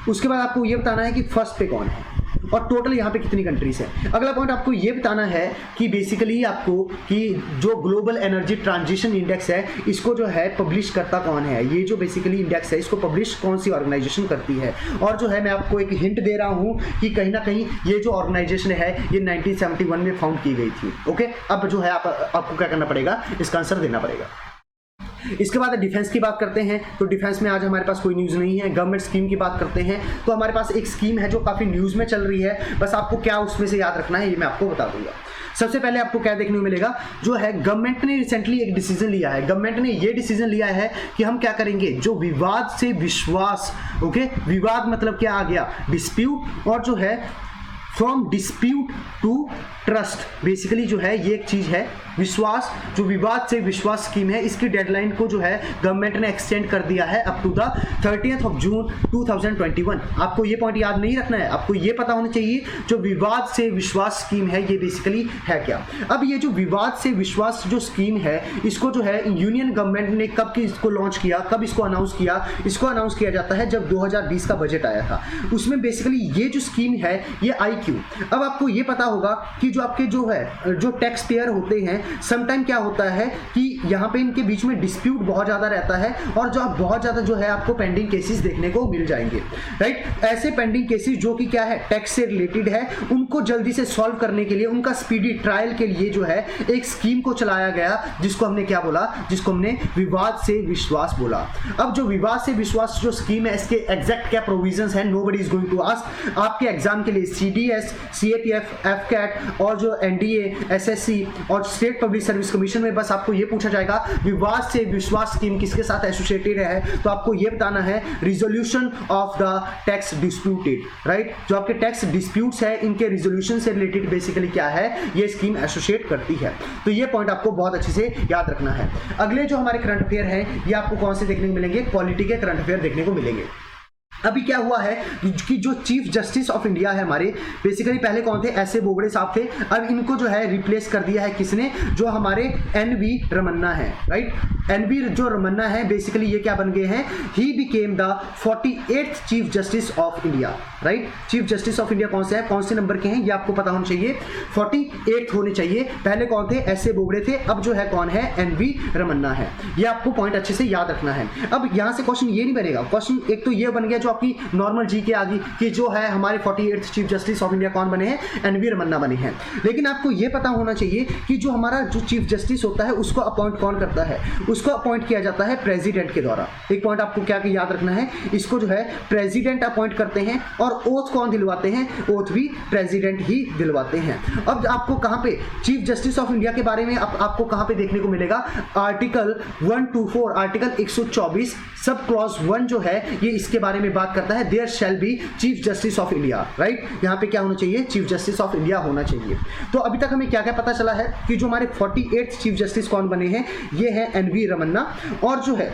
उसके बाद आपको ये बताना है कि फर्स्ट पे कौन है, और टोटल यहाँ पे कितनी कंट्रीज है। अगला पॉइंट आपको ये बताना है कि बेसिकली आपको कि जो ग्लोबल एनर्जी ट्रांजिशन इंडेक्स है इसको जो है पब्लिश करता कौन है। ये जो बेसिकली इंडेक्स है इसको पब्लिश कौन सी ऑर्गेनाइजेशन करती है। और जो है मैं आपको एक हिंट दे रहा हूँ कि कहीं ना कहीं ये जो ऑर्गेनाइजेशन है ये 1971 में फाउंड की गई थी। ओके, अब जो है आपको क्या करना पड़ेगा, इसका आंसर देना पड़ेगा। इसके बाद डिफेंस की बात करते हैं तो डिफेंस में आज हमारे पास कोई न्यूज़ नहीं है। गवर्नमेंट स्कीम की बात करते हैं तो हमारे पास एक स्कीम है जो काफ़ी न्यूज़ में चल रही है, बस आपको क्या उसमें से याद रखना है ये मैं आपको बता दूंगा। सबसे पहले आपको क्या देखने को मिलेगा, जो है गवर्नमेंट ने रिसेंटली एक डिसीजन लिया है। गवर्नमेंट ने ये डिसीजन लिया है कि हम क्या करेंगे, जो विवाद से विश्वास, ओके, विवाद मतलब क्या आ गया, डिस्प्यूट, और जो है from dispute to trust, basically जो है ये एक चीज़ है विश्वास, जो विवाद से विश्वास स्कीम है इसकी डेडलाइन को जो है गवर्नमेंट ने एक्सटेंड कर दिया है अप टू द 30th जून 2021। आपको ये पॉइंट याद नहीं रखना है, आपको ये पता होना चाहिए जो विवाद से विश्वास स्कीम है ये बेसिकली है क्या। अब ये जो विवाद से विश्वास जो स्कीम है इसको जो है यूनियन गवर्नमेंट ने कब की इसको लॉन्च किया, कब इसको अनाउंस किया, इसको अनाउंस किया जाता है जब 2020 का बजट आया था। उसमें बेसिकली ये जो स्कीम है ये आई क्यों। अब आपको ये पता होगा कि जो आपके जो है जो टैक्स पेयर होते हैं समटाइम क्या होता है कि यहाँ पे इनके बीच में डिस्प्यूट बहुत ज़्यादा रहता है, और जो बहुत ज़्यादा जो है आपको पेंडिंग केसेस देखने को मिल जाएंगे, राइट। ऐसे पेंडिंग केसेस जो कि क्या है टैक्स से रिलेटेड है, उनको जल्दी से सॉल्व करने के लिए, उनका स्पीडी ट्रायल के लिए जो है एक स्कीम को चलाया गया जिसको हमने क्या बोला, जिसको हमने विवाद से विश्वास बोला। अब जो विवाद से विश्वास जो स्कीम है इसके एग्जैक्ट क्या प्रोविजंस है, nobody is going to ask. आपके एग्जाम के लिए CDS, CAPF, FCAT और जो NDA, SSC और स्टेट पब्लिक सर्विस कमीशन में बस आपको ये पूछा जाएगा विवाद से विश्वास स्कीम किसके साथ एसोसिएटेड है, तो आपको ये बताना है resolution of the tax disputed, right. जो आपके टैक्स डिस्प्यूट्स है इनके रिजोल्यूशन से रिलेटेड बेसिकली क्या है ये स्कीम एसोसिएट करती है। तो ये पॉइंट आपको बहुत अच्छे से याद रखना है। अगले जो हमारे करंट अफेयर हैं ये आपको कौन से देखने को मिलेंगे, पॉलिटी के करंट अफेयर देखने को मिलेंगे। अभी क्या हुआ है कि जो चीफ जस्टिस ऑफ इंडिया है हमारे, बेसिकली पहले कौन थे, एस ए बोबड़े साहब थे। अब इनको जो है रिप्लेस कर दिया है किसने, जो हमारे NV रमन्ना है, राइट। NV जो रमन्ना है बेसिकली ये क्या बन गए हैं, he became the 48th chief justice of India, right. Chief justice of India कौन से हैं, कौन से नंबर के हैं ये आपको पता होना चाहिए, 48 होने चाहिए। पहले कौन थे, एस ए बोबड़े थे, अब जो है कौन है, NV रमन्ना है। ये आपको पॉइंट अच्छे से याद रखना है। अब यहां से क्वेश्चन ये नहीं बनेगा, क्वेश्चन एक तो ये बन गया जो आपकी नॉर्मल जी के आगे कि जो है हमारे 48th chief justice of India कौन बने हैं, NV रमन्ना बने हैं। लेकिन आपको ये पता होना चाहिए कि जो हमारा जो चीफ जस्टिस होता है उसको अपॉइंट कौन करता है, उसको अपॉइंट किया जाता है प्रेसिडेंट के द्वारा। एक पॉइंट आपको क्या याद रखना है, इसको जो है प्रेसिडेंट अपॉइंट करते हैं और ओथ कौन दिलवाते हैं, ओथ भी प्रेसिडेंट ही दिलवाते हैं। अब आपको कहां पे चीफ जस्टिस ऑफ इंडिया के बारे में आपको कहां पे देखने को मिलेगा, आर्टिकल 124, आर्टिकल 124 सब क्लॉज 1 जो है ये इसके बारे में बात करता है, there shall be chief justice of India, right. यहां पे क्या होना चाहिए, चीफ जस्टिस ऑफ इंडिया होना चाहिए। तो अभी तक हमें क्या क्या पता चला है कि जो हमारे 48th चीफ जस्टिस कौन बने हैं, ये है एनवी रमन्ना। और जो है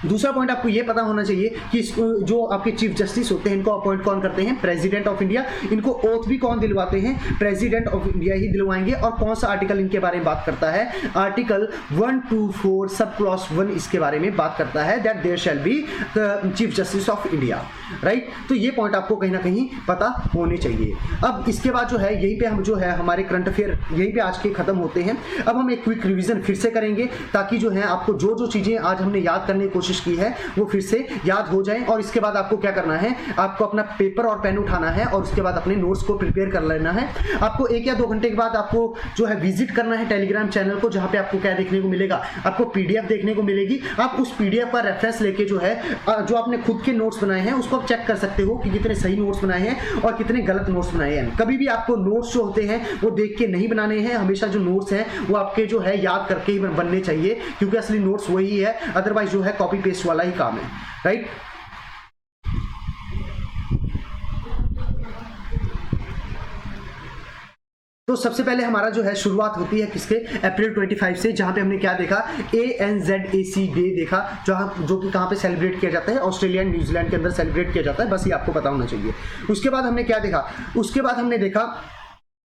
दूसरा पॉइंट आपको ये पता होना चाहिए कि जो आपके चीफ जस्टिस होते हैं इनको अपॉइंट कौन करते हैं, प्रेसिडेंट ऑफ इंडिया। इनको ओथ भी कौन दिलवाते हैं, प्रेसिडेंट ऑफ इंडिया ही दिलवाएंगे। और कौन सा आर्टिकल इनके बारे में बात करता है, आर्टिकल 124 सब क्लॉज 1 इसके बारे में बात करता है, that there shall be chief justice of India, right. तो ये पॉइंट आपको कहीं ना कहीं पता होने चाहिए। अब इसके बाद जो है यहीं पे हम जो है हमारे करंट अफेयर यहीं पे आज के खत्म होते हैं। अब हम एक क्विक रिवीजन फिर से करेंगे ताकि जो है आपको जो जो चीजें आज हमने याद करने की कोशिश की है वो फिर से याद हो जाए। और इसके बाद आपको क्या करना है, आपको अपना पेपर और पेन उठाना है और उसके बाद अपने नोट्स को प्रिपेयर कर लेना है। आपको 1 या 2 घंटे के बाद आपको जो है विजिट करना है टेलीग्राम चैनल को, जहां पे आपको क्या देखने को मिलेगा, आपको पीडीएफ देखने को मिलेगी। आप उस पीडीएफ का रेफरेंस लेके जो है जो आपने खुद के नोट्स बनाए हैं उसको आप चेक कर सकते हो कि कितने सही नोट्स बनाए हैं और कितने गलत नोट्स बनाए हैं। कभी भी आपको नोट्स जो होते हैं वो देख के नहीं बनाने हैं, हमेशा जो नोट्स हैं वो आपके जो है याद करके ही बनने चाहिए, क्योंकि असली नोट्स वही है, अदरवाइज जो है कॉपी पेस्ट वाला ही काम है, राइट। तो सबसे पहले हमारा जो है शुरुआत होती है किसके, अप्रैल 25 से, जहां पे हमने क्या देखा, ANZAC डे देखा, जो कि कहां पे सेलिब्रेट किया जाता है, ऑस्ट्रेलिया एंड न्यूजीलैंड के अंदर सेलिब्रेट किया जाता है। बस ये आपको पता होना चाहिए। उसके बाद हमने क्या देखा, उसके बाद हमने देखा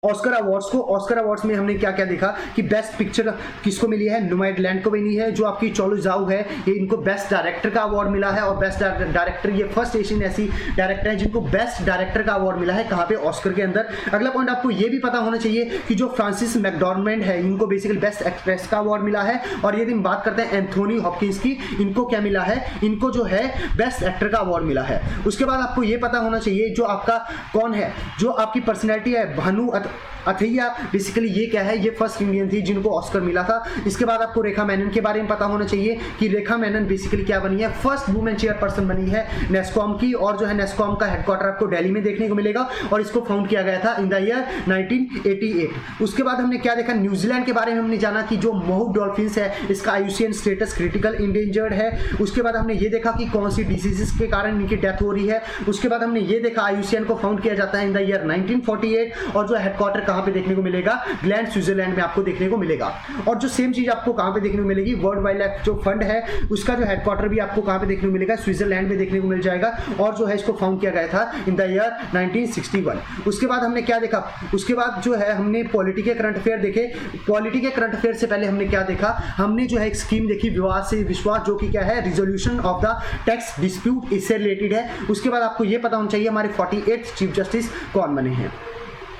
ऑस्कर अवार्ड्स को। ऑस्कर अवार्ड्स में हमने क्या क्या देखा कि बेस्ट पिक्चर किसको मिली है, नोमैडलैंड को मिली है। जो आपकी चोलो जाओ है ये इनको बेस्ट डायरेक्टर का अवार्ड मिला है, और बेस्ट डायरेक्टर ये फर्स्ट एशियन ऐसी डायरेक्टर है जिनको बेस्ट डायरेक्टर का अवार्ड मिला है, कहाँ पे, ऑस्कर के अंदर। अगला पॉइंट आपको ये भी पता होना चाहिए कि जो फ्रांसिस मैकडॉर्मेंड है इनको बेसिकली बेस्ट एक्ट्रेस का अवार्ड मिला है। और यदि हम बात करते हैं एंथोनी हॉपकिंस की, इनको क्या मिला है, इनको जो है बेस्ट एक्टर का अवार्ड मिला है। उसके बाद आपको ये पता होना चाहिए जो आपका कौन है, जो आपकी पर्सनैलिटी है, भानु अथैया, बेसिकली ये क्या है, ये फर्स्ट इंडियन थी जिनको ऑस्कर मिला था। इसके बाद आपको रेखा मेनन के बारे में पता होना चाहिए कि रेखा मेनन बेसिकली क्या बनी है, फर्स्ट वुमेन चेयरपर्सन बनी है नेस्कॉम की। और जो है नेस्कॉम का हेडक्वार्टर आपको दिल्ली में देखने को मिलेगा और इसको फाउंड किया गया था इन द ईयर 1988। उसके बाद हमने क्या देखा, न्यूजीलैंड के बारे में हमने जाना कि जो महू डॉल्फिन्स है इसका IUCN स्टेटस क्रिटिकल इंडेंजर्ड है। उसके बाद हमने ये देखा कि कौन सी डिसीजेस के कारण इनकी डेथ हो रही है। उसके बाद हमने ये देखा IUCN को फाउंड किया जाता है इन द ईयर 1948, और जो हेडक्वार्टर कहां पे देखने को मिलेगा, ग्लैंड स्विट्जरलैंड में आपको देखने को मिलेगा। और जो सेम चीज आपको कहां पे देखने को मिलेगी, वर्ल्ड वाइल्ड लाइफ जो फंड है उसका जो हेडक्वार्टर भी आपको कहां पे देखने को मिलेगा, स्विट्जरलैंड में देखने को मिल जाएगा। और जो है इसको फाउंड किया गया था इन द ईयर 1961। उसके बाद हमने क्या देखा, उसके बाद जो है हमने पॉलिटी के करंट अफेयर देखे। पॉलिटी के करंट अफेयर से पहले हमने क्या देखा, हमने जो है एक स्कीम देखी, विवाद से विश्वास, जो कि क्या है, resolution of the tax dispute, इससे रिलेटेड है। उसके बाद आपको ये पता होना चाहिए हमारे 48th चीफ जस्टिस कौन बने हैं,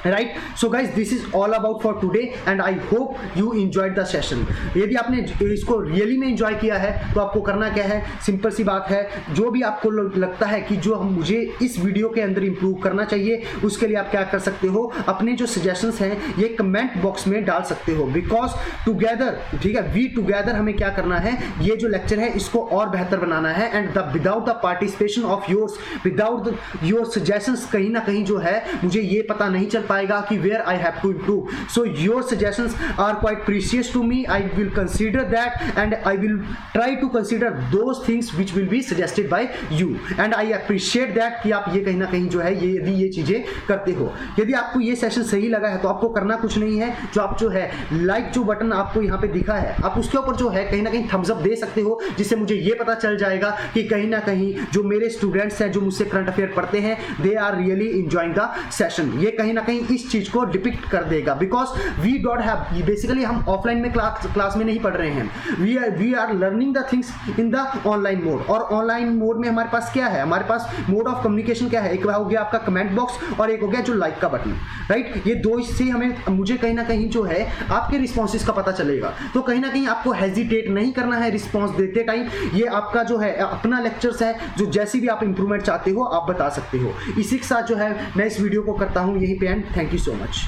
right. So guys this is all about for today and I hope you enjoyed the session. यदि आपने इसको रियली में एंजॉय किया है तो आपको करना क्या है, सिंपल सी बात है, जो भी आपको लगता है कि जो मुझे इस वीडियो के अंदर इंप्रूव करना चाहिए, उसके लिए आप क्या कर सकते हो, अपने जो सजेशंस हैं ये कमेंट बॉक्स में डाल सकते हो। बिकॉज टुगेदर, ठीक है, वी टुगेदर हमें क्या करना है, ये जो लेक्चर है इसको और बेहतर बनाना है। And without the participation of yours, without your suggestions, कहीं ना कहीं जो है मुझे ये पता नहीं चल पाएगा कि where I have to improve. So your suggestions are quite precious to me. I will consider that and I will try to consider those things which will be suggested by you. And I appreciate that कि आप ये कहीं ना कहीं जो है यदि ये चीजें करते हो। यदि आपको ये सेशन सही लगा है तो आपको करना कुछ नहीं है, जो आप जो है लाइक जो बटन आपको यहाँ पे दिखा है, आप उसके ऊपर जो है कहीं ना कहीं थम्स अप दे सकते हो, जिससे मुझे ये पता चल जाएगा कि कहीं ना कहीं जो मेरे स्टूडेंट्स हैं जो मुझसे करंट अफेयर पढ़ते हैं, they are really enjoying the session. ये कहीं ना कहीं इस चीज को डिपिक्ट कर देगा। Because we don't have, basically हम ऑफलाइन में क्लास में नहीं पढ़ रहे हैं, we are learning the things in the online mode. और ऑनलाइन मोड में हमारे पास क्या है, हमारे पास मोड ऑफ कम्युनिकेशन क्या है, एक हो गया आपका कमेंट बॉक्स और एक हो गया जो लाइक का बटन, राइट। ये दो इससे हमें मुझे कहीं ना कहीं जो है आपके रिस्पॉन्सेस का पता चलेगा। तो कहीं ना कहीं आपको हेजिटेट नहीं करना है रिस्पॉन्स देते टाइम। ये आपका जो है अपना लेक्चर्स है, जो जैसी भी आप इंप्रूवमेंट चाहते हो आप बता सकते हो। इसी के साथ जो है मैं इस वीडियो को करता हूं यहीं पे and thank you so much.